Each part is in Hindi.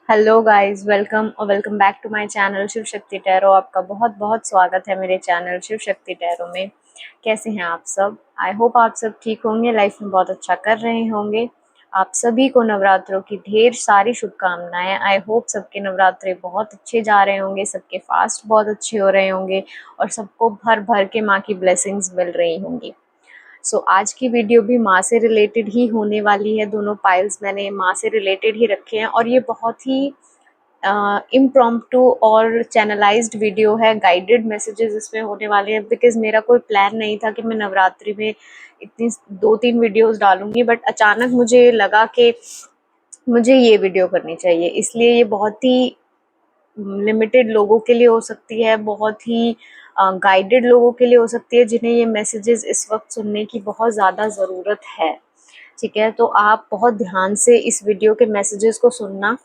Hello guys, welcome back to my channel Shiv Shakti tarot. आपका बहुत बहुत स्वागत है मेरे चैनल शिव शक्ति टैरो में। कैसे हैं आप सब? आई होप आप सब ठीक होंगे, लाइफ में बहुत अच्छा कर रहे होंगे। आप सभी को नवरात्रों की ढेर सारी शुभकामनाएं। आई होप सबके नवरात्रे बहुत अच्छे जा रहे होंगे, सबके फास्ट बहुत अच्छे हो रहे होंगे और सबको भर भर के माँ की ब्लेसिंग्स मिल रही होंगी। आज की वीडियो भी माँ से रिलेटेड ही होने वाली है। दोनों पाइल्स मैंने माँ से रिलेटेड ही रखे हैं और ये बहुत ही इम्प्रॉम्प्टू और चैनलाइज्ड वीडियो है। गाइडेड मैसेजेस इसमें होने वाले हैं बिकॉज मेरा कोई प्लान नहीं था कि मैं नवरात्रि में इतनी 2-3 वीडियोस डालूंगी, बट अचानक मुझे लगा कि मुझे ये वीडियो करनी चाहिए। इसलिए ये बहुत ही लिमिटेड लोगों के लिए हो सकती है, बहुत ही गाइडेड लोगों के लिए हो सकती है जिन्हें ये मैसेजेस इस वक्त सुनने की बहुत ज़्यादा ज़रूरत है। ठीक है, तो आप बहुत ध्यान से इस वीडियो के मैसेजेस को सुनना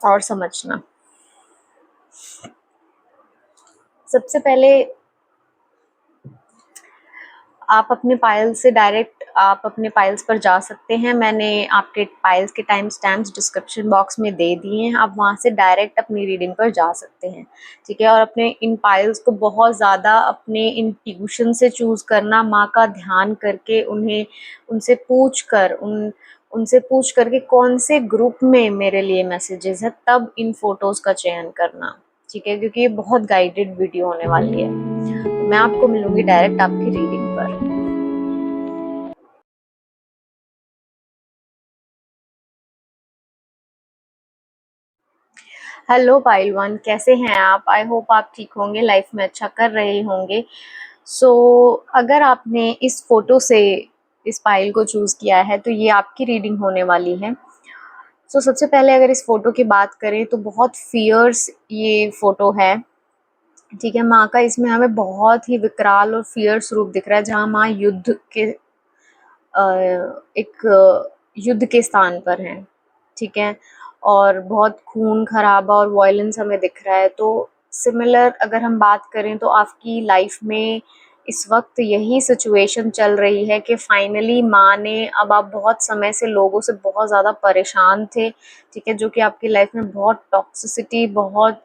और समझना। सबसे पहले आप अपने पाइल्स पर जा सकते हैं। मैंने आपके पाइल्स के टाइम स्टैम्प्स डिस्क्रिप्शन बॉक्स में दे दिए हैं। आप वहां से डायरेक्ट अपनी रीडिंग पर जा सकते हैं। ठीक है, और अपने इन पाइल्स को बहुत ज़्यादा अपने इंट्यूशन से चूज करना, माँ का ध्यान करके उन्हें उनसे पूछ कर उनसे पूछ करके कौन से ग्रुप में मेरे लिए मैसेजेस है, तब इन फोटोज का चयन करना। ठीक है, क्योंकि ये बहुत गाइडेड वीडियो होने वाली है। तो मैं आपको मिलूंगी डायरेक्ट आपकी रीडिंग पर। हेलो पाइल वन, कैसे हैं आप? आई होप आप ठीक होंगे, लाइफ में अच्छा कर रहे होंगे। सो अगर आपने इस फोटो से इस पाइल को चूज किया है तो ये आपकी रीडिंग होने वाली है। सबसे पहले अगर इस फोटो की बात करें तो बहुत फियर्स ये फोटो है। ठीक है, माँ का इसमें हमें बहुत ही विकराल और फियर्स रूप दिख रहा है, जहाँ माँ एक युद्ध के स्थान पर हैं। ठीक है, और बहुत खून खराबा और वॉयलेंस हमें दिख रहा है। तो सिमिलर अगर हम बात करें तो आपकी लाइफ में इस वक्त यही सिचुएशन चल रही है कि फाइनली माँ ने, अब आप बहुत समय से लोगों से बहुत ज़्यादा परेशान थे। ठीक है, जो कि आपकी लाइफ में बहुत टॉक्सिसिटी, बहुत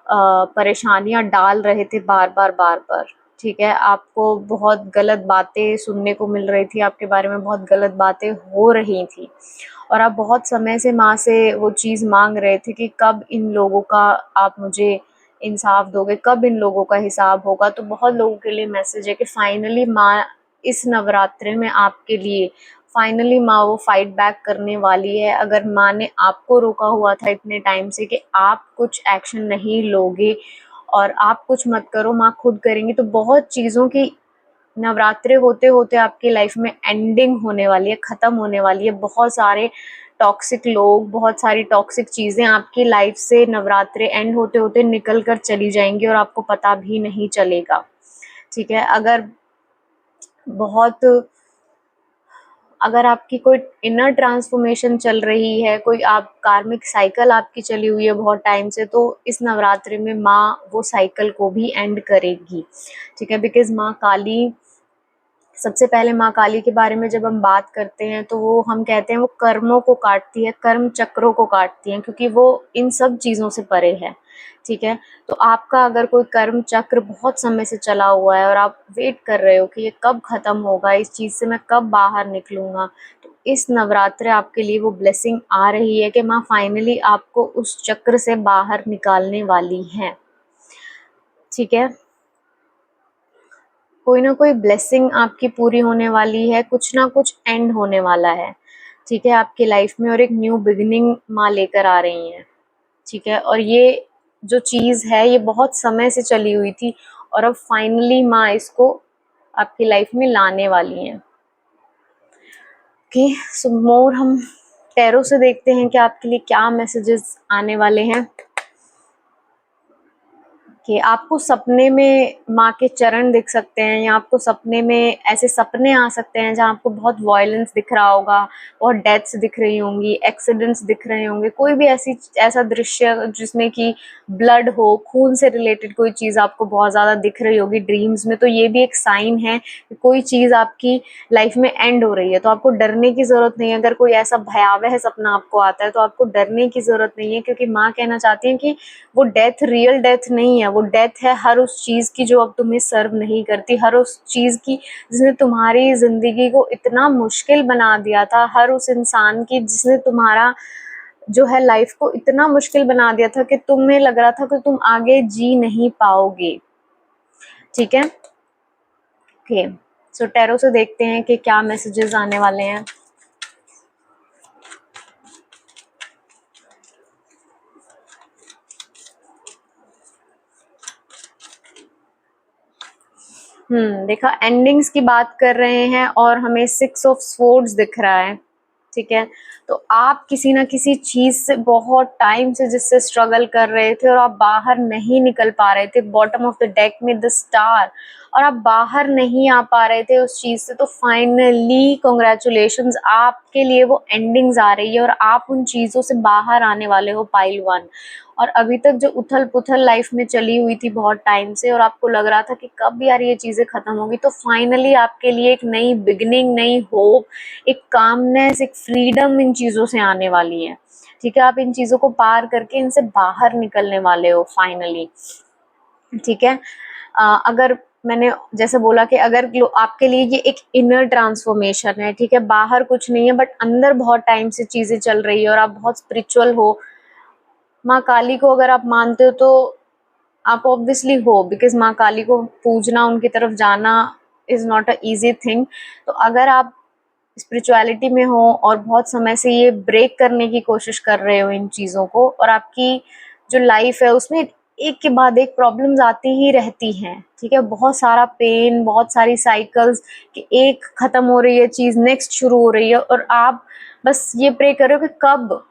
परेशानियां डाल रहे थे बार बार। ठीक है, आपको बहुत गलत बातें सुनने को मिल रही थी, आपके बारे में बहुत गलत बातें हो रही थी और आप बहुत समय से माँ से वो चीज़ मांग रहे थे कि कब इन लोगों का आप मुझे इंसाफ दोगे, कब इन लोगों का हिसाब होगा। तो बहुत लोगों के लिए मैसेज है कि फाइनली माँ इस नवरात्रि में आपके लिए, फाइनली माँ वो फाइट बैक करने वाली है। अगर माँ ने आपको रोका हुआ था इतने टाइम से कि आप कुछ एक्शन नहीं लोगे और आप कुछ मत करो, माँ खुद करेंगी, तो बहुत चीज़ों की नवरात्रे होते होते आपकी लाइफ में एंडिंग होने वाली है, खत्म होने वाली है। बहुत सारे टॉक्सिक लोग, बहुत सारी टॉक्सिक चीजें आपकी लाइफ से नवरात्रे एंड होते होते निकल कर चली जाएंगी और आपको पता भी नहीं चलेगा। ठीक है, बहुत अगर आपकी कोई इनर ट्रांसफॉर्मेशन चल रही है, कोई आप कार्मिक साइकिल आपकी चली हुई है बहुत टाइम से, तो इस नवरात्रि में माँ वो साइकिल को भी एंड करेगी। ठीक है, बिकॉज माँ काली, सबसे पहले माँ काली के बारे में जब हम बात करते हैं तो वो हम कहते हैं वो कर्मों को काटती है, कर्म चक्रों को काटती है, क्योंकि वो इन सब चीज़ों से परे है। ठीक है, तो आपका अगर कोई कर्म चक्र बहुत समय से चला हुआ है और आप वेट कर रहे हो कि ये कब खत्म होगा, इस चीज़ से मैं कब बाहर निकलूंगा, तो इस नवरात्रे आपके लिए वो ब्लेसिंग आ रही है कि माँ फाइनली आपको उस चक्र से बाहर निकालने वाली है। ठीक है, कोई ना कोई ब्लेसिंग आपकी पूरी होने वाली है, कुछ ना कुछ एंड होने वाला है। ठीक है, आपकी लाइफ में, और एक न्यू बिगिनिंग माँ लेकर आ रही हैं। ठीक है, और ये जो चीज़ है ये बहुत समय से चली हुई थी और अब फाइनली माँ इसको आपकी लाइफ में लाने वाली हैं। ओके, सो मोर हम टैरो से देखते हैं कि आपके लिए क्या मैसेजेस आने वाले हैं। कि आपको सपने में माँ के चरण दिख सकते हैं, या आपको सपने में ऐसे सपने आ सकते हैं जहाँ आपको बहुत वायलेंस दिख रहा होगा, बहुत डेथ्स दिख रही होंगी, एक्सीडेंट्स दिख रहे होंगे, कोई भी ऐसा दृश्य जिसमें कि ब्लड हो, खून से रिलेटेड कोई चीज़ आपको बहुत ज़्यादा दिख रही होगी ड्रीम्स में, तो ये भी एक साइन है कि कोई चीज़ आपकी लाइफ में एंड हो रही है। तो आपको डरने की ज़रूरत नहीं है। अगर कोई ऐसा भयावह सपना आपको आता है तो आपको डरने की ज़रूरत नहीं है, क्योंकि माँ कहना चाहती है कि वो डेथ रियल डेथ नहीं है, वो डेथ है हर उस चीज़ की जो अब तुम्हें सर्व नहीं करती, हर उस चीज़ की जिसने तुम्हारी ज़िंदगी को इतना मुश्किल बना दिया था, हर उस इंसान की जिसने तुम्हारा जो है लाइफ को इतना मुश्किल बना दिया था कि तुम्हें लग रहा था कि तुम आगे जी नहीं पाओगे। ठीक है, ओके। सो टैरो से देखते हैं कि क्या मैसेजेस आने वाले हैं। देखा, एंडिंग्स की बात कर रहे हैं और हमें 6 ऑफ स्वॉर्ड्स दिख रहा है। ठीक है, तो आप किसी ना किसी चीज से बहुत टाइम से जिससे स्ट्रगल कर रहे थे और आप बाहर नहीं निकल पा रहे थे, बॉटम ऑफ द डेक में द स्टार, और आप बाहर नहीं आ पा रहे थे उस चीज से, तो फाइनली कॉन्ग्रेचुलेशंस, आपके लिए वो एंडिंग्स आ रही है और आप उन चीजों से बाहर आने वाले हो, पाइल 1। और अभी तक जो उथल पुथल लाइफ में चली हुई थी बहुत टाइम से, और आपको लग रहा था कि कब यार ये चीजें खत्म होगी, तो फाइनली आपके लिए एक नई बिगिनिंग, नई होप, एक कामनेस, एक फ्रीडम इन चीजों से आने वाली है। ठीक है, आप इन चीजों को पार करके इनसे बाहर निकलने वाले हो फाइनली। ठीक है, अगर मैंने जैसे बोला कि अगर आपके लिए ये एक इनर ट्रांसफॉर्मेशन है, ठीक है, बाहर कुछ नहीं है बट अंदर बहुत टाइम से चीजें चल रही है और आप बहुत स्पिरिचुअल हो, माँ काली को अगर आप मानते हो तो आप ऑब्वियसली हो, बिकॉज माँ काली को पूजना, उनकी तरफ जाना is not a easy thing. तो अगर आप स्पिरिचुअलिटी में हो और बहुत समय से ये ब्रेक करने की कोशिश कर रहे हो इन चीज़ों को, और आपकी जो लाइफ है उसमें एक के बाद एक प्रॉब्लम्स आती ही रहती हैं, ठीक है, बहुत सारा पेन, बहुत सारी साइकिल्स, कि एक खत्म हो रही है चीज़, नेक्स्ट शुरू हो रही है, और आप बस ये प्रे कर रहे हो कि कब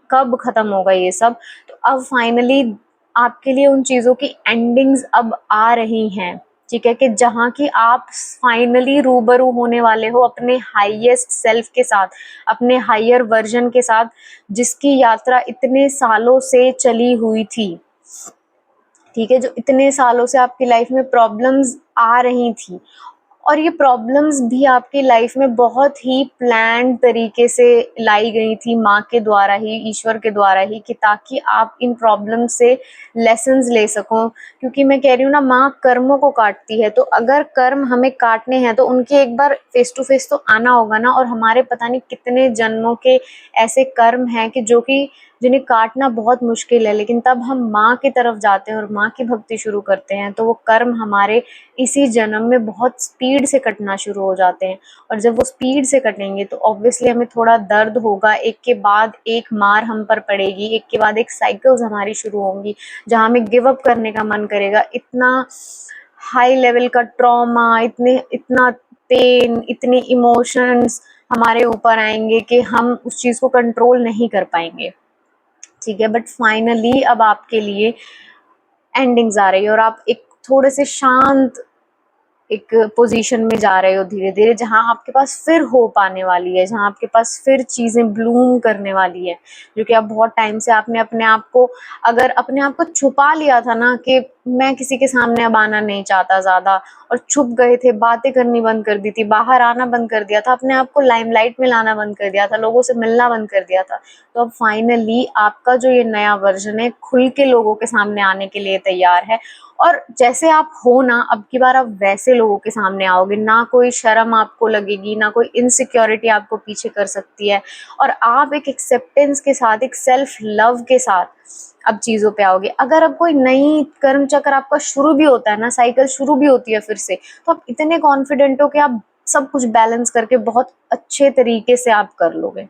कब खत्म होगा ये सब। तो अब फाइनली आपके लिए उन चीज़ों की एंडिंग्स अब आ रही हैं। ठीक है, कि जहाँ की आप फाइनली रूबरू होने वाले हो अपने हाईएस्ट सेल्फ के साथ, अपने हायर वर्जन के साथ, जिसकी यात्रा इतने सालों से चली हुई थी। ठीक है, जो इतने सालों से आपकी लाइफ में प्रॉब्लम्स आ रही थी, और ये प्रॉब्लम्स भी आपकी लाइफ में बहुत ही प्लान्ड तरीके से लाई गई थी माँ के द्वारा ही, ईश्वर के द्वारा ही, कि ताकि आप इन प्रॉब्लम से लेसन्स ले सको। क्योंकि मैं कह रही हूँ ना, माँ कर्मों को काटती है, तो अगर कर्म हमें काटने हैं तो उनके एक बार फेस टू फेस तो आना होगा ना। और हमारे पता नहीं कितने जन्मों के ऐसे कर्म हैं कि जो कि जिन्हें काटना बहुत मुश्किल है, लेकिन तब हम माँ की तरफ जाते हैं और माँ की भक्ति शुरू करते हैं तो वो कर्म हमारे इसी जन्म में बहुत स्पीड से कटना शुरू हो जाते हैं। और जब वो स्पीड से कटेंगे तो ऑब्वियसली हमें थोड़ा दर्द होगा, एक के बाद एक मार हम पर पड़ेगी, एक के बाद एक साइकिल्स हमारी शुरू होंगी जहाँ हमें गिव अप करने का मन करेगा। इतना हाई लेवल का ट्रॉमा, इतना पेन, इतने इमोशंस हमारे ऊपर आएंगे कि हम उस चीज़ को कंट्रोल नहीं कर पाएंगे। ठीक है, बट फाइनली अब आपके लिए एंडिंग्स आ रही है और आप एक थोड़े से शांत एक पोजीशन में जा रहे हो धीरे धीरे, जहाँ आपके पास फिर होप आने वाली है, जहाँ आपके पास फिर चीजें ब्लूम करने वाली है, जो कि आप बहुत टाइम से आपने अपने आप को, अगर अपने आप को छुपा लिया था ना कि मैं किसी के सामने अब आना नहीं चाहता ज्यादा, और छुप गए थे, बातें करनी बंद कर दी थी, बाहर आना बंद कर दिया था, अपने आप को लाइमलाइट में लाना बंद कर दिया था, लोगों से मिलना बंद कर दिया था, तो अब फाइनली आपका जो ये नया वर्जन है खुल के लोगों के सामने आने के लिए तैयार है। और जैसे आप हो ना, अब की बार आप वैसे लोगों के सामने आओगे, ना कोई शर्म आपको लगेगी, ना कोई इनसिक्योरिटी आपको पीछे कर सकती है, और आप एक एक्सेप्टेंस के साथ, एक सेल्फ लव के साथ अब चीज़ों पे आओगे। अगर अब कोई नई कर्म चक्र आपका शुरू भी होता है ना, साइकिल शुरू भी होती है फिर से, तो आप इतने कॉन्फिडेंट हो कि आप सब कुछ बैलेंस करके बहुत अच्छे तरीके से आप कर लोगे।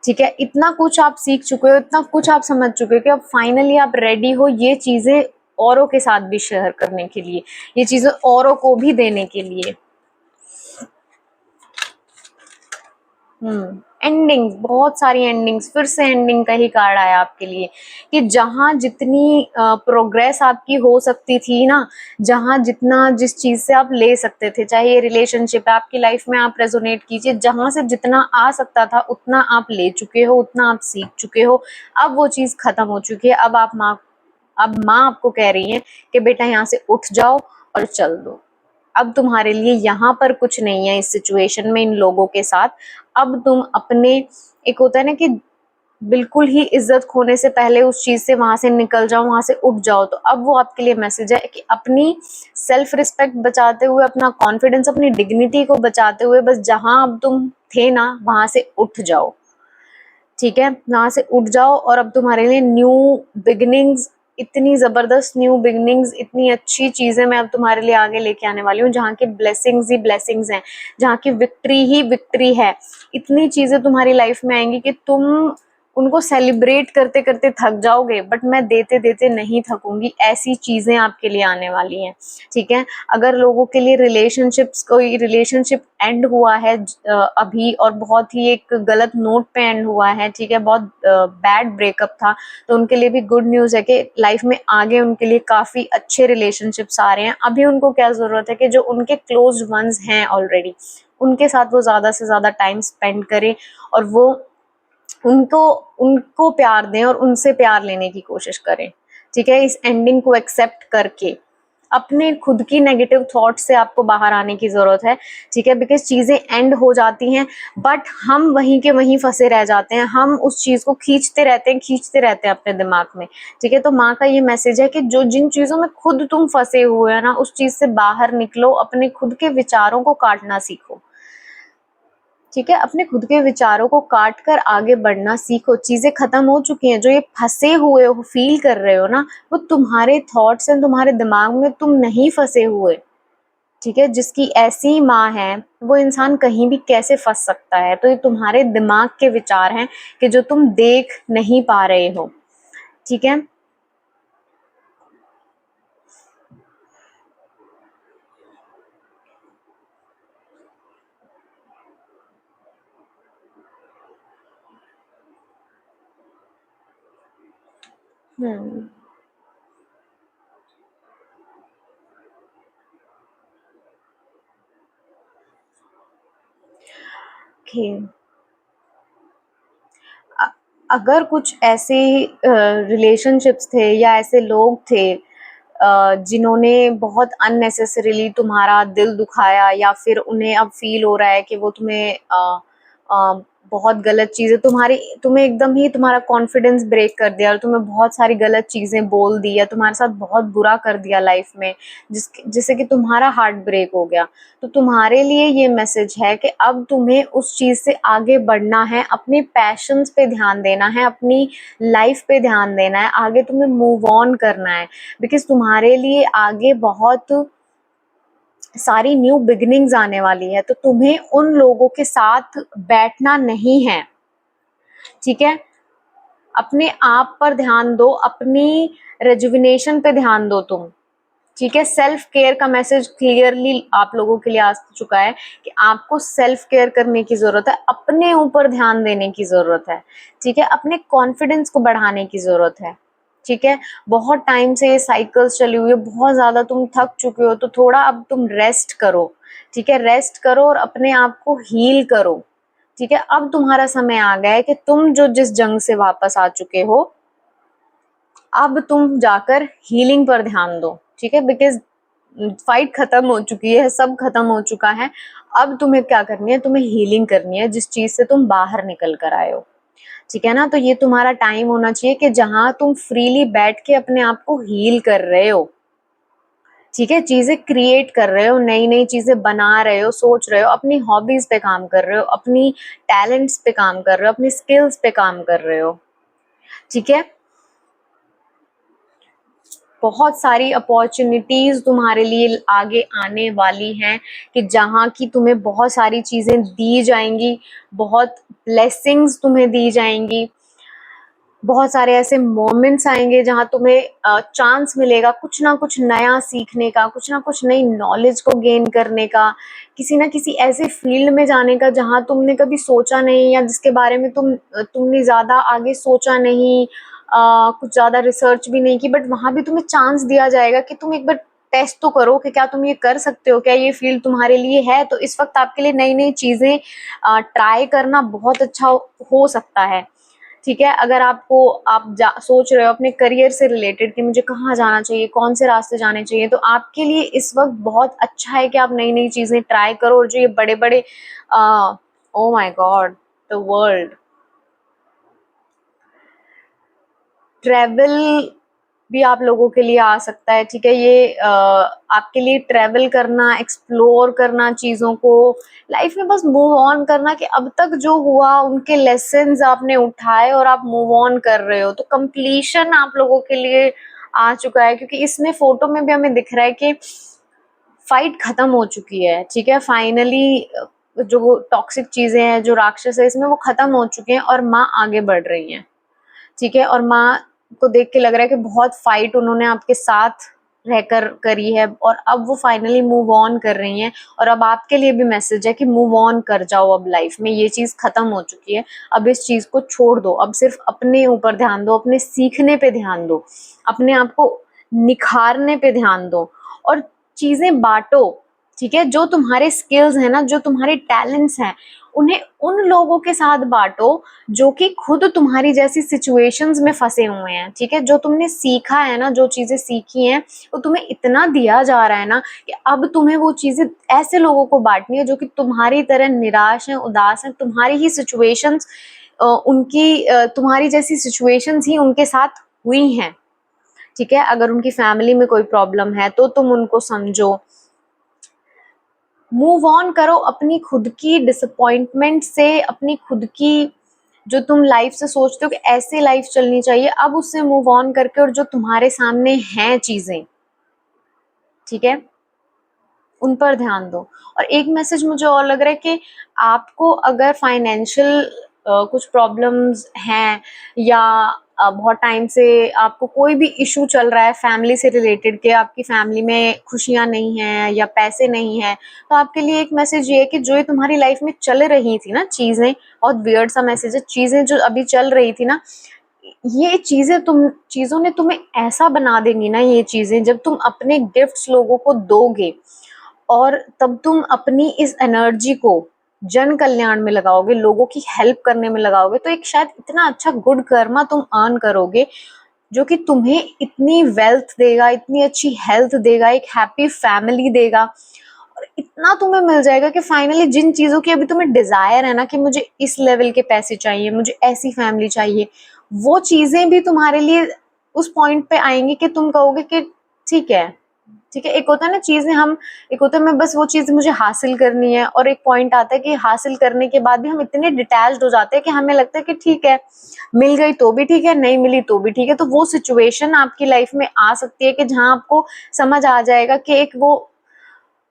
ठीक है, इतना कुछ आप सीख चुके हो, इतना कुछ आप समझ चुके हो कि अब फाइनली आप रेडी हो ये चीजें औरों के साथ भी शेयर करने के लिए, ये चीजें औरों को भी देने के लिए। एंडिंग्स, बहुत सारी एंडिंग्स, फिर से एंडिंग का ही कार्ड आया आपके लिए कि जहां जितनी प्रोग्रेस आपकी हो सकती थी ना, जहां जितना जिस चीज से आप ले सकते थे, चाहे ये रिलेशनशिप है आपकी लाइफ में, आप रेजोनेट कीजिए, जहां से जितना आ सकता था उतना आप ले चुके हो, उतना आप सीख चुके हो। अब वो चीज खत्म हो चुकी है। अब माँ आपको कह रही है कि बेटा यहाँ से उठ जाओ और चल दो। अब तुम्हारे लिए यहाँ पर कुछ नहीं है इस सिचुएशन में, इन लोगों के साथ। अब तुम अपने, एक होता है ना कि बिल्कुल ही इज्जत खोने से पहले उस चीज से वहां से निकल जाओ, वहां से उठ जाओ। तो अब वो आपके लिए मैसेज है कि अपनी सेल्फ रिस्पेक्ट बचाते हुए, अपना कॉन्फिडेंस, अपनी डिग्निटी को बचाते हुए, बस जहां अब तुम थे ना वहां से उठ जाओ। ठीक है, वहां से उठ जाओ और अब तुम्हारे लिए न्यू बिगिनिंग्स, इतनी जबरदस्त न्यू बिगिनिंग्स, इतनी अच्छी चीजें मैं अब तुम्हारे लिए आगे लेके आने वाली हूँ, जहाँ की ब्लेसिंग्स ही ब्लेसिंग्स हैं, जहाँ की विक्ट्री ही विक्ट्री है। इतनी चीजें तुम्हारी लाइफ में आएंगी कि तुम उनको सेलिब्रेट करते करते थक जाओगे, बट मैं देते देते नहीं थकूंगी। ऐसी चीजें आपके लिए आने वाली हैं। ठीक है, अगर लोगों के लिए कोई रिलेशनशिप एंड हुआ है अभी, और बहुत ही एक गलत नोट पे एंड हुआ है, ठीक है, बहुत बैड ब्रेकअप था, तो उनके लिए भी गुड न्यूज है कि लाइफ में आगे उनके लिए काफी अच्छे रिलेशनशिप्स आ रहे हैं। अभी उनको क्या जरूरत है कि जो उनके क्लोज वंस हैं ऑलरेडी, उनके साथ वो ज्यादा से ज्यादा टाइम स्पेंड करें, और वो उनको उनको प्यार दें और उनसे प्यार लेने की कोशिश करें। ठीक है, इस एंडिंग को एक्सेप्ट करके अपने खुद की नेगेटिव थॉट से आपको बाहर आने की जरूरत है। ठीक है, बिकॉज चीजें एंड हो जाती हैं, बट हम वहीं के वहीं फंसे रह जाते हैं, हम उस चीज को खींचते रहते हैं अपने दिमाग में। ठीक है, तो माँ का ये मैसेज है कि जो जिन चीजों में खुद तुम फंसे हुए हैं ना, उस चीज से बाहर निकलो, अपने खुद के विचारों को काटना सीखो। ठीक है, अपने खुद के विचारों को काट कर आगे बढ़ना सीखो। चीजें खत्म हो चुकी हैं, जो ये फंसे हुए हो, फील कर रहे हो ना, वो तुम्हारे थॉट्स हैं, तुम्हारे दिमाग में, तुम नहीं फंसे हुए। ठीक है, जिसकी ऐसी माँ है वो इंसान कहीं भी कैसे फंस सकता है। तो ये तुम्हारे दिमाग के विचार हैं कि जो तुम देख नहीं पा रहे हो। ठीक है। हम्म। Okay. अ- अगर कुछ ऐसे रिलेशनशिप्स थे या ऐसे लोग थे जिन्होंने बहुत अननेसेसरीली तुम्हारा दिल दुखाया, या फिर उन्हें अब फील हो रहा है कि वो तुम्हें बहुत गलत चीजें, तुम्हें एकदम ही तुम्हारा कॉन्फिडेंस ब्रेक कर दिया, और तुम्हें बहुत सारी गलत चीजें बोल दी, या तुम्हारे साथ बहुत बुरा कर दिया लाइफ में, जिससे कि तुम्हारा हार्ट ब्रेक हो गया, तो तुम्हारे लिए ये मैसेज है कि अब तुम्हें उस चीज से आगे बढ़ना है, अपने पैशंस पे ध्यान देना है, अपनी लाइफ पे ध्यान देना है, आगे तुम्हें मूव ऑन करना है। बिकॉज तुम्हारे लिए आगे बहुत सारी न्यू बिगिनिंग्स आने वाली है, तो तुम्हें उन लोगों के साथ बैठना नहीं है। ठीक है, अपने आप पर ध्यान दो, अपनी रेजुविनेशन पे ध्यान दो तुम। ठीक है, सेल्फ केयर का मैसेज क्लियरली आप लोगों के लिए आ चुका है कि आपको सेल्फ केयर करने की जरूरत है, अपने ऊपर ध्यान देने की जरूरत है। ठीक है, अपने कॉन्फिडेंस को बढ़ाने की जरूरत है। ठीक है, बहुत टाइम से ये साइकिल्स चली हुई है, बहुत ज्यादा तुम थक चुके हो, तो थोड़ा अब तुम रेस्ट करो। ठीक है, रेस्ट करो और अपने आप को हील करो। ठीक है, अब तुम्हारा समय आ गया है कि तुम जो जिस जंग से वापस आ चुके हो, अब तुम जाकर हीलिंग पर ध्यान दो। ठीक है, बिकॉज फाइट खत्म हो चुकी है, सब खत्म हो चुका है। अब तुम्हें क्या करनी है, तुम्हें हीलिंग करनी है, जिस चीज से तुम बाहर निकल कर आए हो। ठीक है ना, तो ये तुम्हारा टाइम होना चाहिए कि जहां तुम फ्रीली बैठ के अपने आप को हील कर रहे हो। ठीक है, चीजें क्रिएट कर रहे हो, नई नई चीजें बना रहे हो, सोच रहे हो, अपनी हॉबीज पे काम कर रहे हो, अपनी टैलेंट्स पे काम कर रहे हो, अपनी स्किल्स पे काम कर रहे हो। ठीक है, बहुत सारी अपॉर्चुनिटीज तुम्हारे लिए आगे आने वाली हैं कि जहाँ की तुम्हें बहुत सारी चीजें दी जाएंगी, बहुत ब्लेसिंग्स तुम्हें दी जाएंगी। बहुत सारे ऐसे मोमेंट्स आएंगे जहां तुम्हें चांस मिलेगा कुछ ना कुछ नया सीखने का, कुछ ना कुछ नई नॉलेज को गेन करने का, किसी ना किसी ऐसे फील्ड में जाने का जहां तुमने कभी सोचा नहीं या जिसके बारे में तुमने ज्यादा आगे सोचा नहीं, कुछ ज्यादा रिसर्च भी नहीं की, बट वहां भी तुम्हें चांस दिया जाएगा कि तुम एक बार टेस्ट तो करो कि क्या तुम ये कर सकते हो, क्या ये फील्ड तुम्हारे लिए है। तो इस वक्त आपके लिए नई नई चीजें ट्राई करना बहुत अच्छा हो सकता है। ठीक है, अगर आप सोच रहे हो अपने करियर से रिलेटेड कि मुझे कहाँ जाना चाहिए, कौन से रास्ते जाने चाहिए, तो आपके लिए इस वक्त बहुत अच्छा है कि आप नई नई चीजें ट्राई करो। और जो ये बड़े बड़े oh my God, the world, travel भी आप लोगों के लिए आ सकता है। ठीक है, ये आपके लिए ट्रेवल करना, एक्सप्लोर करना चीजों को, लाइफ में बस मूव ऑन करना कि अब तक जो हुआ उनके लेसन्स आपने उठाए और आप मूव ऑन कर रहे हो, तो कंप्लीशन आप लोगों के लिए आ चुका है। क्योंकि इसमें फोटो में भी हमें दिख रहा है कि फाइट खत्म हो चुकी है। ठीक है, फाइनली जो टॉक्सिक चीजें हैं, जो राक्षस है इसमें, वो खत्म हो चुके हैं और माँ आगे बढ़ रही है। ठीक है, और माँ को देख के लग रहा है कि बहुत फाइट उन्होंने आपके साथ रहकर करी है और अब वो फाइनली मूव ऑन कर रही हैं। और अब आपके लिए भी मैसेज है कि मूव ऑन कर जाओ, अब लाइफ में ये चीज खत्म हो चुकी है, अब इस चीज को छोड़ दो, अब सिर्फ अपने ऊपर ध्यान दो, अपने सीखने पे ध्यान दो, अपने आप को निखारने पे ध्यान दो और चीजें बांटो। ठीक है, जो तुम्हारे स्किल्स हैं ना, जो तुम्हारे टैलेंट्स हैं, उन्हें उन लोगों के साथ बांटो जो कि खुद तुम्हारी जैसी सिचुएशंस में फंसे हुए हैं। ठीक है, जो तुमने सीखा है ना, जो चीजें सीखी हैं, वो तुम्हें इतना दिया जा रहा है ना कि अब तुम्हें वो चीजें ऐसे लोगों को बांटनी है जो कि तुम्हारी तरह निराश हैं, उदास हैं, तुम्हारी ही सिचुएशंस तुम्हारी जैसी सिचुएशंस ही उनके साथ हुई हैं। ठीक है, अगर उनकी फैमिली में कोई प्रॉब्लम है तो तुम उनको समझो, मूव ऑन करो अपनी खुद की डिसअपॉइंटमेंट से, अपनी खुद की जो तुम लाइफ से सोचते हो कि ऐसे लाइफ चलनी चाहिए, अब उससे मूव ऑन करके और जो तुम्हारे सामने हैं चीजें, ठीक है, उन पर ध्यान दो। और एक मैसेज मुझे और लग रहा है कि आपको अगर फाइनेंशियल कुछ प्रॉब्लम्स हैं या बहुत टाइम से आपको कोई भी इशू चल रहा है फैमिली से रिलेटेड के आपकी फैमिली में खुशियां नहीं है या पैसे नहीं है, तो आपके लिए एक मैसेज ये है कि जो ये तुम्हारी लाइफ में चल रही थी ना चीजें, बहुत वियर्ड सा मैसेज है, चीजें जो अभी चल रही थी ना, ये चीजों ने तुम्हें ऐसा बना देंगी ना, ये चीजें जब तुम अपने गिफ्ट्स लोगों को दोगे और तब तुम अपनी इस एनर्जी को जन कल्याण में लगाओगे, लोगों की हेल्प करने में लगाओगे, तो एक शायद इतना अच्छा गुड कर्मा तुम अर्न करोगे जो कि तुम्हें इतनी वेल्थ देगा, इतनी अच्छी हेल्थ देगा, एक हैप्पी फैमिली देगा, और इतना तुम्हें मिल जाएगा कि फाइनली जिन चीजों की अभी तुम्हें डिजायर है ना कि मुझे इस लेवल के पैसे चाहिए, मुझे ऐसी फैमिली चाहिए, वो चीजें भी तुम्हारे लिए उस पॉइंट पे आएंगी कि तुम कहोगे कि ठीक है। ठीक है, एक होता है ना चीजें हम, एक होता है मैं बस वो चीज मुझे हासिल करनी है, और एक पॉइंट आता है कि हासिल करने के बाद भी हम इतने डिटैच्ड हो जाते हैं कि हमें लगता है कि ठीक है, मिल गई तो भी ठीक है, नहीं मिली तो भी ठीक है। तो वो सिचुएशन आपकी लाइफ में आ सकती है कि जहां आपको समझ आ जाएगा कि एक वो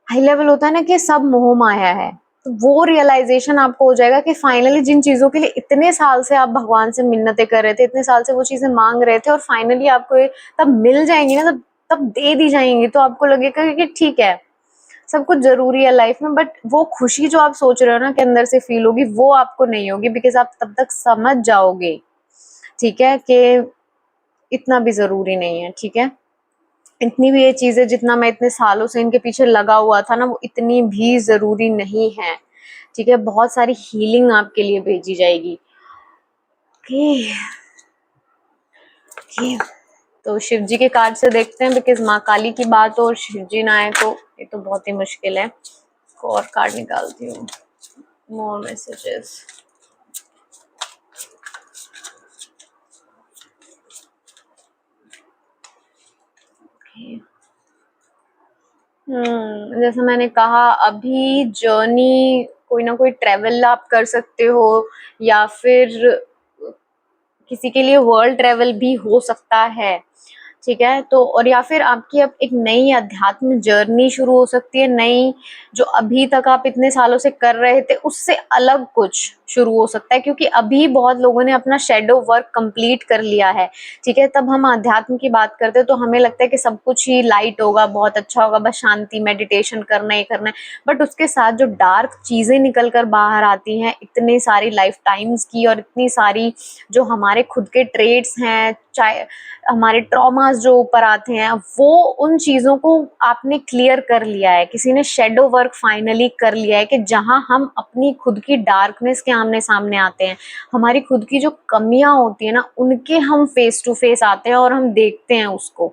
हाई लेवल होता है ना कि सब मोह माया है, तो वो रियलाइजेशन आपको हो जाएगा कि फाइनली जिन चीजों के लिए इतने साल से आप भगवान से मिन्नतें कर रहे थे, इतने साल से वो चीजें मांग रहे थे, और फाइनली आपको ये तब मिल जाएंगी ना, तब तब दे दी जाएंगी, तो आपको लगेगा कि ठीक है, सब कुछ जरूरी है लाइफ में, बट वो खुशी जो आप सोच रहे हो ना कि अंदर से फील होगी, वो आपको नहीं होगी, बिकॉज आप तब तक समझ जाओगे, ठीक है, कि इतना भी जरूरी नहीं है। ठीक है, इतनी भी ये चीजें जितना मैं इतने सालों से इनके पीछे लगा हुआ था ना, वो इतनी भी जरूरी नहीं है। ठीक है, बहुत सारी हीलिंग आपके लिए भेजी जाएगी। ओके, ओके, तो शिव जी के कार्ड से देखते हैं, बिकॉज माँ काली की बात हो और शिव जी ना आए तो ये तो बहुत ही मुश्किल है। और कार्ड निकालती हूँ, मोर मैसेजेस। जैसा मैंने कहा, अभी जर्नी कोई ना कोई ट्रेवल आप कर सकते हो, या फिर किसी के लिए वर्ल्ड ट्रेवल भी हो सकता है। ठीक है, तो और या फिर आपकी अब एक नई अध्यात्म जर्नी शुरू हो सकती है, नई, जो अभी तक आप इतने सालों से कर रहे थे उससे अलग कुछ शुरू हो सकता है, क्योंकि अभी बहुत लोगों ने अपना शेडो वर्क कंप्लीट कर लिया है, ठीक है। तब हम अध्यात्म की बात करते हैं तो हमें लगता है कि सब कुछ ही लाइट होगा, बहुत अच्छा होगा, बस शांति, मेडिटेशन करना ही करना है। बट उसके साथ जो डार्क चीजें निकल कर बाहर आती हैं, इतनी सारी लाइफ टाइम्स की, और इतनी सारी जो हमारे खुद के ट्रेड्स हैं, चाहे हमारे ट्रॉमास जो ऊपर आते हैं, वो उन चीजों को आपने क्लियर कर लिया है, किसी ने शेडो वर्क फाइनली कर लिया है, कि जहां हम अपनी खुद की डार्कनेस के आमने सामने आते हैं, हमारी खुद की जो कमियां होती है ना, उनके हम फेस टू फेस आते हैं और हम देखते हैं उसको,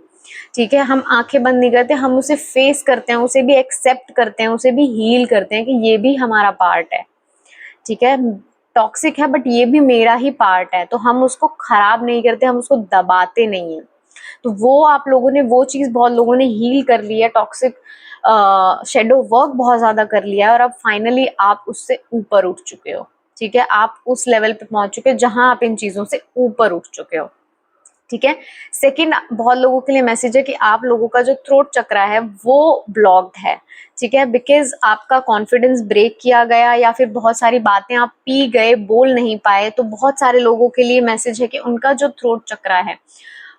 ठीक है। हम आंखें बंद नहीं करते, हम उसे फेस करते हैं, उसे भी एक्सेप्ट करते हैं, उसे भी हील करते हैं कि ये भी हमारा पार्ट है, ठीक है। टॉक्सिक है बट ये भी मेरा ही पार्ट है, तो हम उसको खराब नहीं करते, हम उसको दबाते नहीं है। तो वो आप लोगों ने, वो चीज बहुत लोगों ने हील कर ली है, टॉक्सिक शेडो वर्क बहुत ज्यादा कर लिया है, और अब फाइनली आप उससे ऊपर उठ चुके हो, ठीक है। आप उस लेवल पे पहुंच चुके हो जहां आप इन चीजों से ऊपर उठ चुके हो, ठीक है। सेकंड, बहुत लोगों के लिए मैसेज है कि आप लोगों का जो थ्रोट चक्रा है वो ब्लॉक्ड है, ठीक है, बिकॉज आपका कॉन्फिडेंस ब्रेक किया गया, या फिर बहुत सारी बातें आप पी गए, बोल नहीं पाए। तो बहुत सारे लोगों के लिए मैसेज है कि उनका जो थ्रोट चक्रा है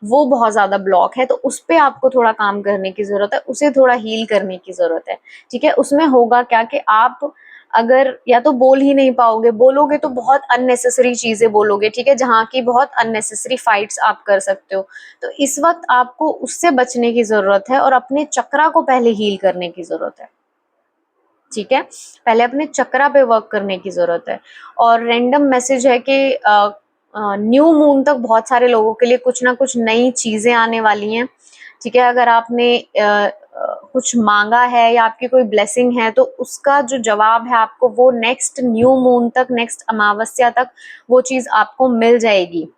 वो बहुत ज्यादा ब्लॉक है, तो उस पे आपको थोड़ा काम करने की जरूरत है, उसे थोड़ा हील करने की जरूरत है, ठीक है। उसमें होगा क्या कि आप अगर या तो बोल ही नहीं पाओगे, बोलोगे तो बहुत अननेसेसरी चीजें बोलोगे, ठीक है, जहाँ की बहुत अननेसेसरी फाइट्स आप कर सकते हो। तो इस वक्त आपको उससे बचने की जरूरत है और अपने चक्रा को पहले हील करने की जरूरत है, ठीक है। पहले अपने चक्रा पे वर्क करने की जरूरत है। और रैंडम मैसेज है कि न्यू मून तक बहुत सारे लोगों के लिए कुछ ना कुछ नई चीजें आने वाली हैं, ठीक है। अगर आपने कुछ मांगा है या आपकी कोई ब्लेसिंग है, तो उसका जो जवाब है आपको वो नेक्स्ट न्यू मून तक, नेक्स्ट अमावस्या तक वो चीज आपको मिल जाएगी,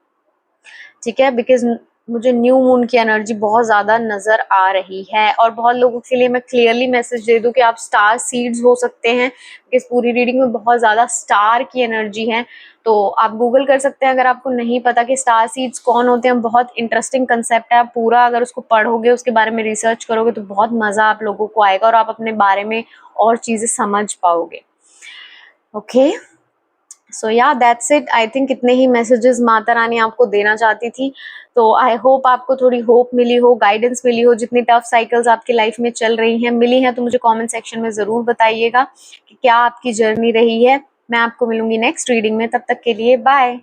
ठीक है। बिकॉज मुझे न्यू मून की एनर्जी बहुत ज्यादा नजर आ रही है। और बहुत लोगों के लिए मैं क्लियरली मैसेज दे दूं कि आप स्टार सीड्स हो सकते हैं, इस पूरी रीडिंग में बहुत ज्यादा स्टार की एनर्जी है। तो आप गूगल कर सकते हैं अगर आपको नहीं पता कि स्टार सीड्स कौन होते हैं। बहुत इंटरेस्टिंग कंसेप्ट है, आप पूरा अगर उसको पढ़ोगे, उसके बारे में रिसर्च करोगे तो बहुत मजा आप लोगों को आएगा और आप अपने बारे में और चीजें समझ पाओगे। ओके, सो या दैट्स इट। आई थिंक इतने ही मैसेजेस माता रानी आपको देना चाहती थी। तो आई होप आपको थोड़ी होप मिली हो, गाइडेंस मिली हो। जितनी टफ साइकिल्स आपकी लाइफ में चल रही हैं, मिली हैं, तो मुझे कमेंट सेक्शन में जरूर बताइएगा कि क्या आपकी जर्नी रही है। मैं आपको मिलूंगी नेक्स्ट रीडिंग में, तब तक के लिए बाय।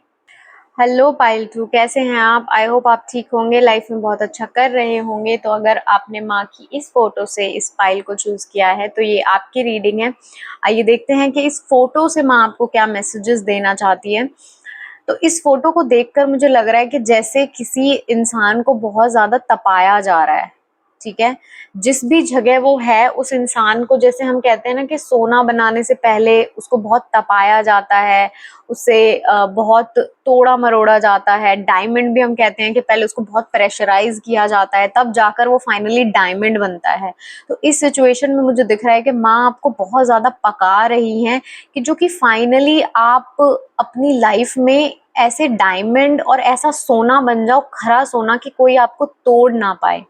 हेलो पाइल थ्रू, कैसे हैं आप? आई होप आप ठीक होंगे, लाइफ में बहुत अच्छा कर रहे होंगे। तो अगर आपने माँ की इस फोटो से इस पाइल को चूज किया है तो ये आपकी रीडिंग है। आइए देखते हैं कि इस फोटो से माँ आपको क्या मैसेजेस देना चाहती है। तो इस फोटो को देखकर मुझे लग रहा है कि जैसे किसी इंसान को बहुत ज्यादा तपाया जा रहा है, ठीक है। जिस भी जगह वो है, उस इंसान को, जैसे हम कहते हैं ना कि सोना बनाने से पहले उसको बहुत तपाया जाता है, उसे बहुत तोड़ा मरोड़ा जाता है। डायमंड भी हम कहते हैं कि पहले उसको बहुत प्रेशराइज किया जाता है, तब जाकर वो फाइनली डायमंड बनता है। तो इस सिचुएशन में मुझे दिख रहा है कि माँ आपको बहुत ज्यादा पका रही हैं, कि जो कि फाइनली आप अपनी लाइफ में ऐसे डायमंड और ऐसा सोना बन जाओ, खरा सोना, कि कोई आपको तोड़ ना पाए,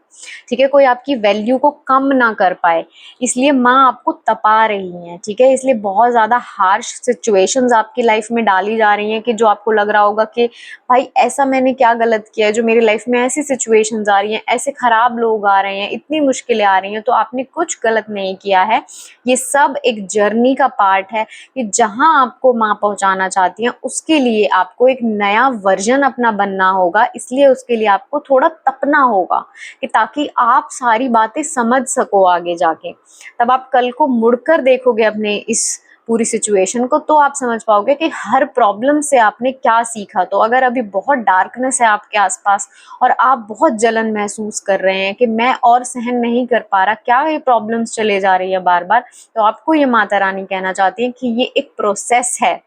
ठीक है, कोई आपकी वैल्यू को कम ना कर पाए। इसलिए माँ आपको तपा रही है, ठीक है। इसलिए बहुत ज्यादा हार्श सिचुएशंस आपकी लाइफ में डाली जा रही हैं, कि जो आपको लग रहा होगा कि भाई ऐसा मैंने क्या गलत किया है जो मेरी लाइफ में ऐसी सिचुएशंस आ रही हैं, ऐसे खराब लोग आ रहे हैं, इतनी मुश्किलें आ रही हैं। तो आपने कुछ गलत नहीं किया है, ये सब एक जर्नी का पार्ट है, कि जहां आपको माँ पहुंचाना चाहती हैं उसके लिए आपको एक नया वर्जन अपना बनना होगा। इसलिए उसके लिए आपको थोड़ा तपना होगा, कि ताकि आप सारी बातें समझ सको आगे जाके। तब आप कल को मुड़कर देखोगे अपने इस पूरी सिचुएशन को, तो आप समझ पाओगे कि हर प्रॉब्लम से आपने क्या सीखा। तो अगर अभी बहुत डार्कनेस है आपके आसपास और आप बहुत जलन महसूस कर रहे हैं कि मैं और सहन नहीं कर पा रहा, क्या ये प्रॉब्लम्स चले जा रही है बार बार, तो आपको ये माता रानी कहना चाहती है कि ये एक प्रोसेस है,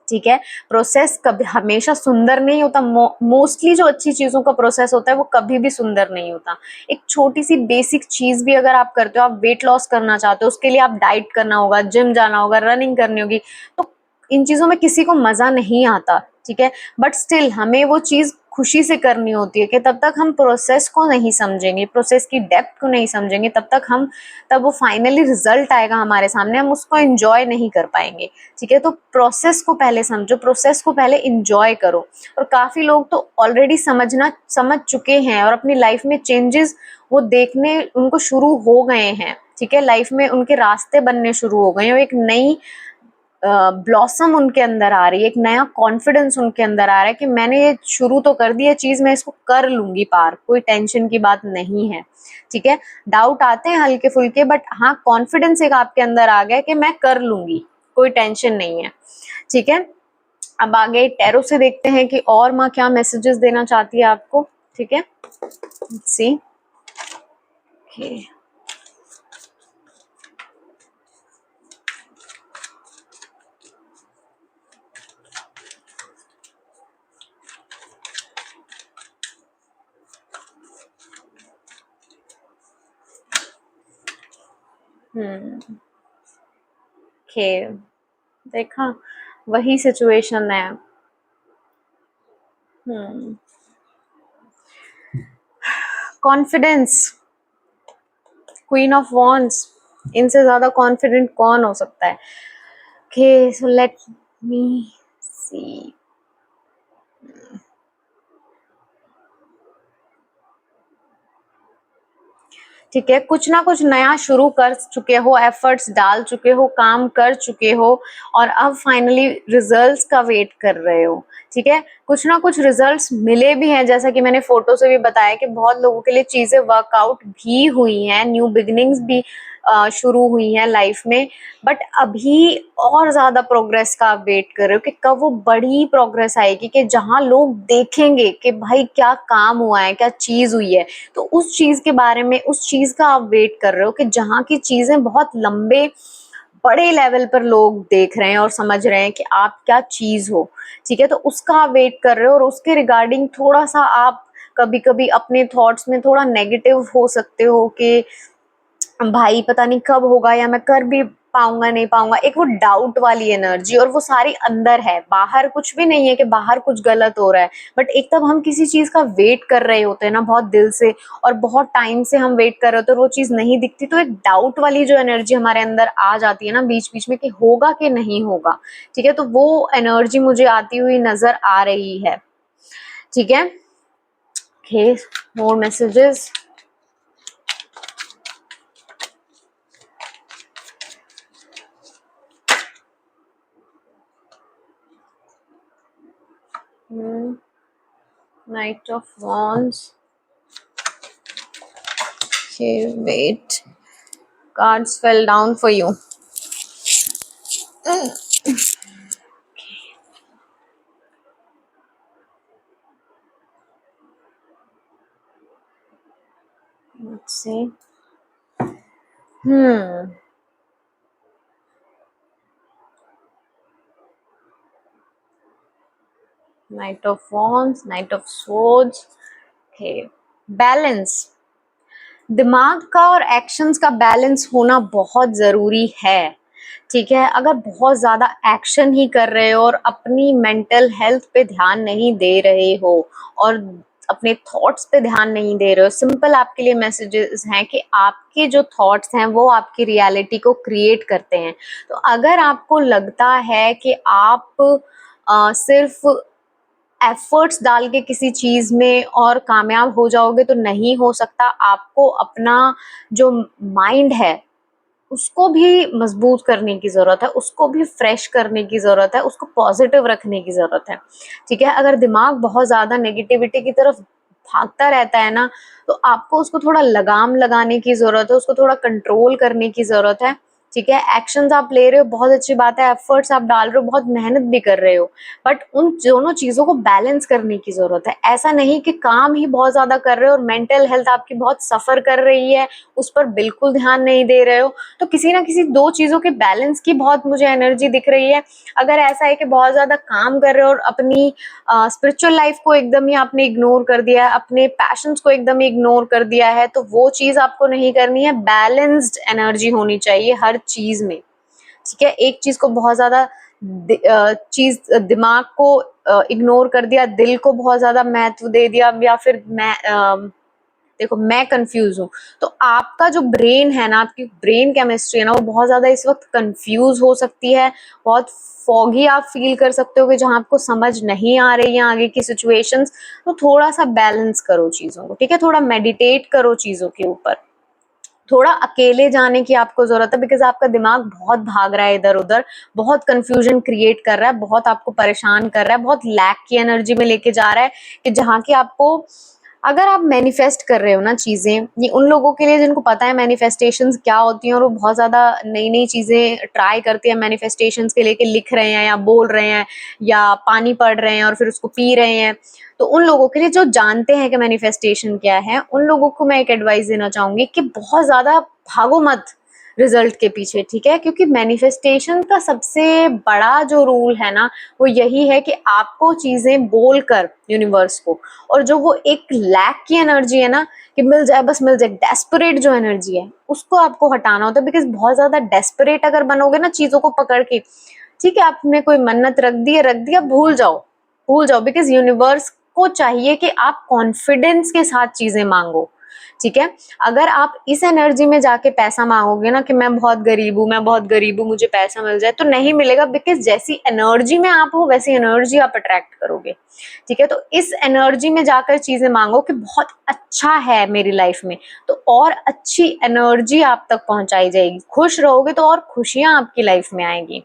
ठीक है। प्रोसेस कभी हमेशा सुंदर नहीं होता। मोस्टली जो अच्छी चीजों का प्रोसेस होता है वो कभी भी सुंदर नहीं होता। एक छोटी सी बेसिक चीज भी अगर आप करते हो, आप वेट लॉस करना चाहते हो, उसके लिए आप डाइट करना होगा, जिम जाना होगा, रनिंग करनी होगी, तो इन चीजों में किसी को मजा नहीं आता, ठीक है। बट स्टिल हमें वो चीज खुशी से करनी होती है कि तब तक हम प्रोसेस को नहीं समझेंगे, प्रोसेस की डेप्थ को नहीं समझेंगे, तब वो फाइनली रिजल्ट आएगा हमारे सामने, हम उसको एंजॉय नहीं कर पाएंगे। ठीक है, तो प्रोसेस को पहले समझो, प्रोसेस को पहले एंजॉय करो। और काफी लोग तो ऑलरेडी समझ चुके हैं और अपनी लाइफ में चेंजेस वो देखने उनको शुरू हो गए हैं। ठीक है, लाइफ में उनके रास्ते बनने शुरू हो गए हैं, एक नई ब्लॉसम उनके अंदर आ रही है, एक नया कॉन्फिडेंस उनके अंदर आ रहा है कि मैंने ये शुरू तो कर दी है चीज, मैं इसको कर लूंगी पार, कोई टेंशन की बात नहीं है। ठीक है, डाउट आते हैं हल्के फुल्के, बट हाँ कॉन्फिडेंस एक आपके अंदर आ गया कि मैं कर लूंगी, कोई टेंशन नहीं है। ठीक है, अब आगे टैरो से देखते हैं कि और माँ क्या मैसेजेस देना चाहती है आपको। ठीक है, सी ओके, ओके, देखा वही सिचुएशन है। कॉन्फिडेंस, क्वीन ऑफ वॉन्ड्स, इनसे ज्यादा कॉन्फिडेंट कौन हो सकता है। ओके, सो लेट मी सी। ठीक है, कुछ ना कुछ नया शुरू कर चुके हो, एफर्ट्स डाल चुके हो, काम कर चुके हो और अब फाइनली रिजल्ट्स का वेट कर रहे हो। ठीक है, कुछ ना कुछ रिजल्ट्स मिले भी हैं, जैसा कि मैंने फोटो से भी बताया कि बहुत लोगों के लिए चीजें वर्कआउट भी हुई हैं, न्यू बिगिनिंग्स भी शुरू हुई हैं लाइफ में, बट अभी और ज्यादा प्रोग्रेस का आप वेट कर रहे हो कि कब वो बड़ी प्रोग्रेस आएगी कि जहां लोग देखेंगे कि भाई क्या काम हुआ है, क्या चीज हुई है। तो उस चीज के बारे में, उस चीज का आप वेट कर रहे हो कि जहां की चीजें बहुत लंबे बड़े लेवल पर लोग देख रहे हैं और समझ रहे हैं कि आप क्या चीज हो। ठीक है, तो उसका आप वेट कर रहे हो और उसके रिगार्डिंग थोड़ा सा आप कभी कभी अपने थॉट्स में थोड़ा नेगेटिव हो सकते हो कि भाई पता नहीं कब होगा, या मैं कर भी पाऊंगा नहीं पाऊंगा, एक वो डाउट वाली एनर्जी, और वो सारी अंदर है, बाहर कुछ भी नहीं है कि बाहर कुछ गलत हो रहा है, बट एक तब हम किसी चीज का वेट कर रहे होते हैं ना बहुत दिल से, और बहुत टाइम से हम वेट कर रहे होते हैं और वो चीज नहीं दिखती, तो एक डाउट वाली जो एनर्जी हमारे अंदर आ जाती है ना बीच बीच में कि होगा कि नहीं होगा। ठीक है, तो वो एनर्जी मुझे आती हुई नजर आ रही है। ठीक है, okay, more messages. Knight of Wands. Okay, wait. Cards fell down for you. Let's see. Knight of Wands, Knight of Swords. Okay, balance, दिमाग का और एक्शंस का बैलेंस होना बहुत जरूरी है। ठीक है, अगर बहुत ज्यादा एक्शन ही कर रहे हो और अपनी मेंटल हेल्थ पे ध्यान नहीं दे रहे हो और अपने थॉट्स पे ध्यान नहीं दे रहे हो, सिंपल आपके लिए मैसेजेस हैं कि आपके जो थॉट्स हैं वो आपकी रियलिटी को क्रिएट करते हैं। तो अगर आपको लगता है कि आप सिर्फ एफर्ट्स डाल के किसी चीज में और कामयाब हो जाओगे, तो नहीं हो सकता। आपको अपना जो माइंड है उसको भी मजबूत करने की जरूरत है, उसको भी फ्रेश करने की जरूरत है, उसको पॉजिटिव रखने की जरूरत है। ठीक है, अगर दिमाग बहुत ज्यादा नेगेटिविटी की तरफ भागता रहता है ना, तो आपको उसको थोड़ा लगाम लगाने की जरूरत है, उसको थोड़ा कंट्रोल करने की जरूरत है। ठीक है, एक्शंस आप ले रहे हो, बहुत अच्छी बात है, एफर्ट्स आप डाल रहे हो, बहुत मेहनत भी कर रहे हो, बट उन दोनों चीजों को बैलेंस करने की जरूरत है। ऐसा नहीं कि काम ही बहुत ज्यादा कर रहे हो और मेंटल हेल्थ आपकी बहुत सफर कर रही है, उस पर बिल्कुल ध्यान नहीं दे रहे हो। तो किसी ना किसी दो चीजों के बैलेंस की बहुत मुझे एनर्जी दिख रही है। अगर ऐसा है कि बहुत ज्यादा काम कर रहे हो और अपनी स्पिरिचुअल लाइफ को एकदम ही आपने इग्नोर कर दिया है, अपने पैशंस को एकदम ही इग्नोर कर दिया है, तो वो चीज आपको नहीं करनी है। बैलेंस्ड एनर्जी होनी चाहिए हर चीज में। ठीक है, एक चीज को बहुत ज्यादा चीज दिमाग को इग्नोर कर दिया, दिल को बहुत ज्यादा महत्व दे दिया, या फिर देखो मैं कंफ्यूज हूँ, तो आपका जो ब्रेन है ना, आपकी ब्रेन केमिस्ट्री है ना, वो बहुत ज्यादा इस वक्त कंफ्यूज हो सकती है, बहुत फॉगी आप फील कर सकते हो कि जहां आपको समझ नहीं आ रही है आगे की सिचुएशंस। तो थोड़ा सा बैलेंस करो चीजों को, ठीक है, थोड़ा मेडिटेट करो चीजों के ऊपर, थोड़ा अकेले जाने की आपको जरूरत है, बिकॉज आपका दिमाग बहुत भाग रहा है इधर उधर, बहुत कंफ्यूजन क्रिएट कर रहा है, बहुत आपको परेशान कर रहा है, बहुत लैक की एनर्जी में लेके जा रहा है, कि जहाँ की आपको, अगर आप मैनिफेस्ट कर रहे हो ना चीजें, ये उन लोगों के लिए जिनको पता है मैनिफेस्टेशंस क्या होती हैं, और वो बहुत ज्यादा नई नई चीजें ट्राई करते हैं मैनिफेस्टेशंस के लेके, लिख रहे हैं या बोल रहे हैं या पानी पढ़ रहे हैं और फिर उसको पी रहे हैं, तो उन लोगों के लिए जो जानते हैं कि मैनिफेस्टेशन क्या है, उन लोगों को मैं एक एडवाइस देना चाहूंगी कि बहुत ज्यादा भागो मत रिजल्ट के पीछे, ठीक है, क्योंकि मैनिफेस्टेशन का सबसे बड़ा जो रूल है ना, वो यही है कि आपको चीजें बोलकर यूनिवर्स को, और जो वो एक लैक की एनर्जी है ना, कि मिल जाए बस मिल जाए, डेस्परेट जो एनर्जी है, उसको आपको हटाना होता है, बिकॉज बहुत ज्यादा डेस्परेट अगर बनोगे ना चीजों को पकड़ के, ठीक है, आपने कोई मन्नत रख दिया, भूल जाओ, भूल जाओ, बिकॉज यूनिवर्स को चाहिए कि आप कॉन्फिडेंस के साथ चीजें मांगो, ठीक है। अगर आप इस एनर्जी में जाके पैसा मांगोगे ना, कि मैं बहुत गरीब हूँ, मैं बहुत गरीब हूँ, मुझे पैसा मिल जाए, तो नहीं मिलेगा, बिकॉज जैसी एनर्जी में आप हो वैसी एनर्जी आप अट्रैक्ट करोगे, ठीक है। तो इस एनर्जी में जाकर चीजें मांगो कि बहुत अच्छा है मेरी लाइफ में, तो और अच्छी एनर्जी आप तक पहुंचाई जाएगी, खुश रहोगे तो और खुशियां आपकी लाइफ में आएंगी,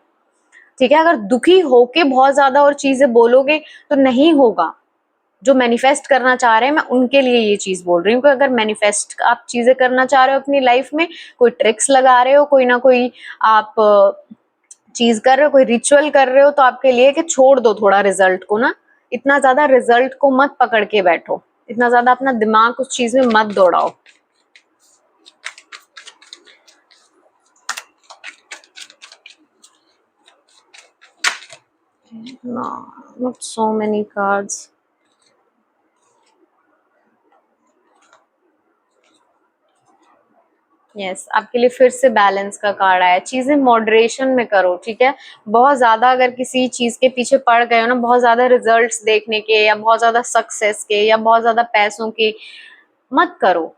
ठीक है। अगर दुखी होके बहुत ज्यादा और चीजें बोलोगे तो नहीं होगा। जो मैनिफेस्ट करना चाह रहे हैं, मैं उनके लिए ये चीज बोल रही हूँ कि अगर मैनिफेस्ट आप चीजें करना चाह रहे हो अपनी लाइफ में, कोई ट्रिक्स लगा रहे हो, कोई ना कोई आप चीज कर रहे हो, कोई रिचुअल कर रहे हो, तो आपके लिए कि छोड़ दो थोड़ा रिजल्ट को ना, इतना ज्यादा रिजल्ट को मत पकड़ के बैठो, इतना ज्यादा अपना दिमाग उस चीज में मत दौड़ाओ। No, not so many cards. Yes, आपके लिए फिर से बैलेंस का कार्ड आया, चीजें मॉडरेशन में करो, ठीक है। बहुत ज्यादा अगर किसी चीज के पीछे पड़ गए हो ना, बहुत ज्यादा रिजल्ट्स देखने के, या बहुत ज्यादा सक्सेस के, या बहुत ज्यादा पैसों के, मत करो,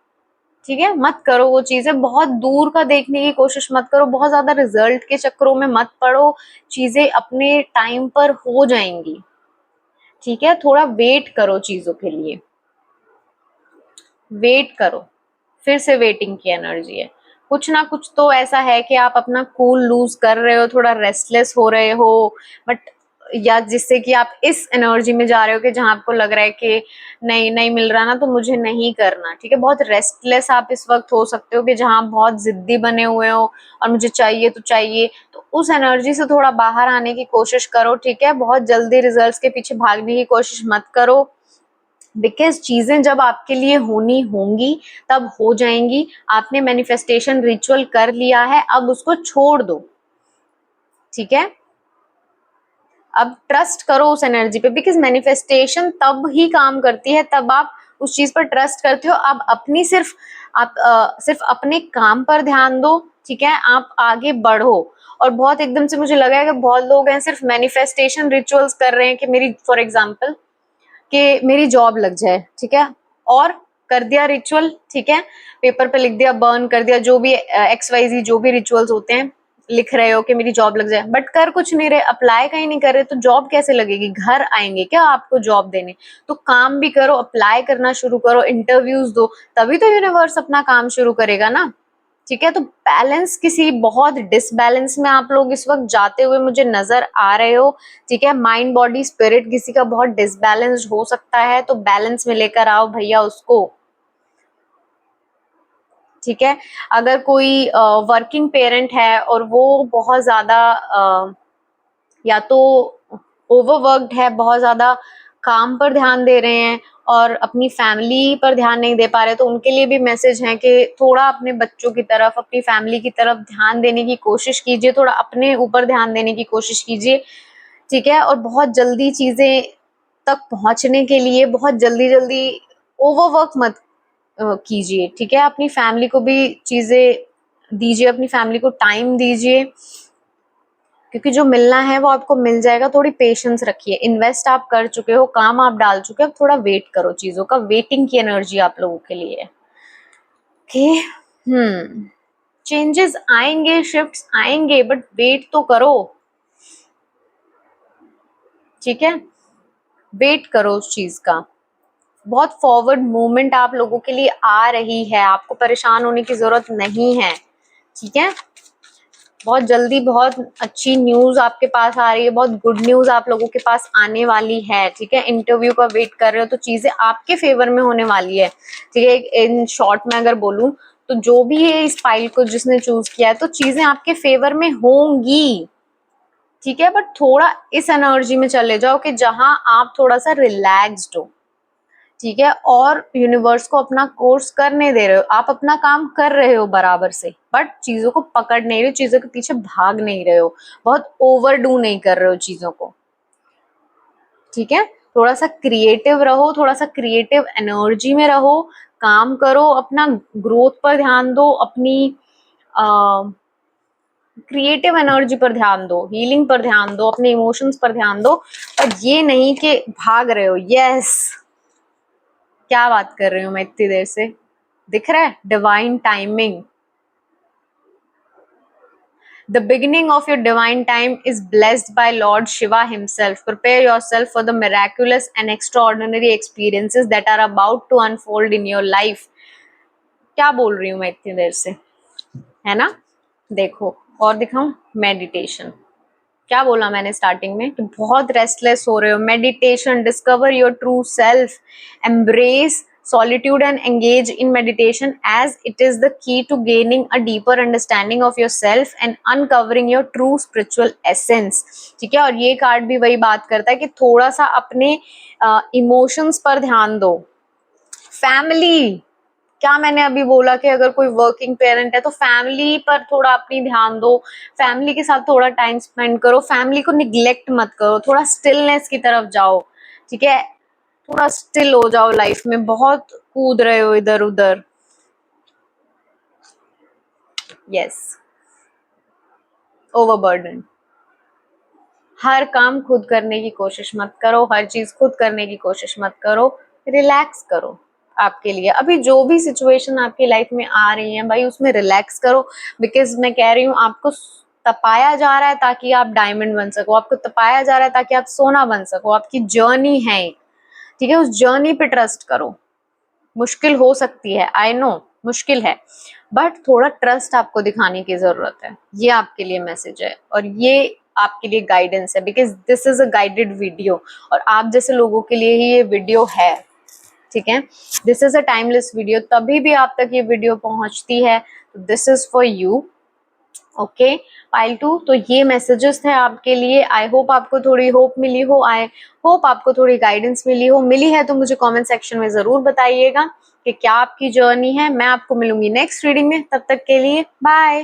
ठीक है, मत करो वो चीजें, बहुत दूर का देखने की कोशिश मत करो, बहुत ज्यादा रिजल्ट के चक्करों में मत पड़ो, चीजें अपने टाइम पर हो जाएंगी, ठीक है। थोड़ा वेट करो चीजों के लिए, वेट करो, फिर से वेटिंग की एनर्जी है, कुछ ना कुछ तो ऐसा है कि आप अपना कूल लूज कर रहे हो, थोड़ा रेस्टलेस हो रहे हो, बट या जिससे कि आप इस एनर्जी में जा रहे हो कि जहां आपको लग रहा है कि नहीं नहीं मिल रहा ना, तो मुझे नहीं करना, ठीक है। बहुत रेस्टलेस आप इस वक्त हो सकते हो कि जहां बहुत जिद्दी बने हुए हो और मुझे चाहिए तो चाहिए, तो उस एनर्जी से थोड़ा बाहर आने की कोशिश करो, ठीक है। बहुत जल्दी रिजल्ट्स के पीछे भागने की कोशिश मत करो, बिकॉज चीजें जब आपके लिए होनी होंगी तब हो जाएंगी। आपने मैनिफेस्टेशन रिचुअल कर लिया है, अब उसको छोड़ दो, ठीक है। अब ट्रस्ट करो उस एनर्जी पे, बिकॉज मैनिफेस्टेशन तब ही काम करती है, तब आप उस चीज पर ट्रस्ट करते हो। आप अपनी सिर्फ अपने काम पर ध्यान दो, ठीक है, आप आगे बढ़ो। और बहुत एकदम से मुझे लगा है कि बहुत लोग हैं सिर्फ मैनिफेस्टेशन रिचुअल्स कर रहे हैं कि मेरी, फॉर एग्जाम्पल, कि मेरी जॉब लग जाए, ठीक है, और कर दिया रिचुअल, ठीक है, पेपर पे लिख दिया, बर्न कर दिया, जो भी XYZ जो भी रिचुअल्स होते हैं, लिख रहे हो कि मेरी जॉब लग जाए, बट कर कुछ नहीं रहे, अप्लाई कहीं नहीं कर रहे, तो जॉब कैसे लगेगी? घर आएंगे क्या आपको जॉब देने? तो काम भी करो, अप्लाई करना शुरू करो, इंटरव्यूज दो, तभी तो यूनिवर्स अपना काम शुरू करेगा ना, ठीक है। तो बैलेंस, किसी बहुत डिसबैलेंस में आप लोग इस वक्त जाते हुए मुझे नजर आ रहे हो, ठीक है। माइंड बॉडी स्पिरिट किसी का बहुत डिसबैलेंस हो सकता है, तो बैलेंस में लेकर आओ भैया उसको, ठीक है। अगर कोई वर्किंग पेरेंट है और वो बहुत ज्यादा या तो ओवरवर्क्ड है, बहुत ज्यादा काम पर ध्यान दे रहे हैं और अपनी फैमिली पर ध्यान नहीं दे पा रहे, तो उनके लिए भी मैसेज है कि थोड़ा अपने बच्चों की तरफ, अपनी फैमिली की तरफ ध्यान देने की कोशिश कीजिए, थोड़ा अपने ऊपर ध्यान देने की कोशिश कीजिए, ठीक है। और बहुत जल्दी चीजें तक पहुंचने के लिए बहुत जल्दी जल्दी ओवरवर्क मत कीजिए, ठीक है। अपनी फैमिली को भी चीजें दीजिए, अपनी फैमिली को टाइम दीजिए, क्योंकि जो मिलना है वो आपको मिल जाएगा। थोड़ी पेशेंस रखिए, इन्वेस्ट आप कर चुके हो, काम आप डाल चुके हो, अब थोड़ा वेट करो चीजों का, वेटिंग की एनर्जी आप लोगों के लिए है। ओके, चेंजेस आएंगे, शिफ्ट्स आएंगे, बट वेट तो करो, ठीक है, वेट करो उस चीज का। बहुत फॉरवर्ड मूवमेंट आप लोगों के लिए आ रही है, आपको परेशान होने की जरूरत नहीं है, ठीक है। बहुत जल्दी बहुत अच्छी न्यूज आपके पास आ रही है, बहुत गुड न्यूज आप लोगों के पास आने वाली है, ठीक है। इंटरव्यू का वेट कर रहे हो तो चीजें आपके फेवर में होने वाली है, ठीक है। इन शॉर्ट में अगर बोलूं तो जो भी है इस फाइल को जिसने चूज किया है, तो चीजें आपके फेवर में होंगी, ठीक है। बट थोड़ा इस एनर्जी में चले जाओ कि जहां आप थोड़ा सा रिलैक्स्ड हो, ठीक है, और यूनिवर्स को अपना कोर्स करने दे रहे हो, आप अपना काम कर रहे हो बराबर से, बट चीजों को पकड़ नहीं रहे हो, चीजों के पीछे भाग नहीं रहे हो, बहुत ओवरडू नहीं कर रहे हो चीजों को, ठीक है। थोड़ा सा क्रिएटिव रहो, थोड़ा सा क्रिएटिव एनर्जी में रहो, काम करो, अपना ग्रोथ पर ध्यान दो, अपनी क्रिएटिव एनर्जी पर ध्यान दो, हीलिंग पर ध्यान दो, अपने इमोशंस पर ध्यान दो, और ये नहीं कि भाग रहे हो। यस, क्या बात कर रही हूँ मैं इतनी देर से, दिख रहा है divine timing. The beginning of your divine time is blessed by Lord Shiva himself. Prepare yourself for the miraculous and extraordinary experiences that are about to unfold in your life. क्या बोल रही हूँ मैं इतनी देर से, है ना। देखो और दिखाऊं, मेडिटेशन। क्या बोला मैंने स्टार्टिंग में कि बहुत रेस्टलेस हो रहे हो, meditation, discover your true self, embrace solitude and engage in meditation as it is the key to gaining a deeper understanding of yourself and uncovering your true spiritual essence, ठीक है। और ये कार्ड भी वही बात करता है कि थोड़ा सा अपने इमोशंस पर ध्यान दो। फैमिली, क्या मैंने अभी बोला कि अगर कोई वर्किंग पेरेंट है तो फैमिली पर थोड़ा अपनी ध्यान दो, फैमिली के साथ थोड़ा टाइम स्पेंड करो, फैमिली को निग्लेक्ट मत करो, थोड़ा स्टिलनेस की तरफ जाओ, ठीक है। थोड़ा स्टिल हो जाओ, लाइफ में बहुत कूद रहे हो इधर उधर। Yes, overburden. हर काम खुद करने की कोशिश मत करो, हर चीज खुद करने की कोशिश मत करो, रिलैक्स करो। आपके लिए अभी जो भी सिचुएशन आपकी लाइफ में आ रही है भाई, उसमें रिलैक्स करो, बिकॉज मैं कह रही हूँ आपको तपाया जा रहा है ताकि आप डायमंड बन सको, आपको तपाया जा रहा है ताकि आप सोना बन सको, आपकी जर्नी है, ठीक है। उस जर्नी पे ट्रस्ट करो। मुश्किल हो सकती है, आई नो मुश्किल है, बट थोड़ा ट्रस्ट आपको दिखाने की जरूरत है। ये आपके लिए मैसेज है और ये आपके लिए गाइडेंस है, because this is a guided video और आप जैसे लोगों के लिए ही ये वीडियो है, ठीक है। This is a timeless video, तभी भी आप तक ये वीडियो पहुंचती है, this is for you, okay. Pile 2, तो ये मैसेजेस थे आपके लिए। आई होप आपको थोड़ी होप मिली हो, आई होप आपको थोड़ी गाइडेंस मिली हो। मिली है तो मुझे कमेंट सेक्शन में जरूर बताइएगा कि क्या आपकी जर्नी है। मैं आपको मिलूंगी नेक्स्ट रीडिंग में, तब तक के लिए बाय।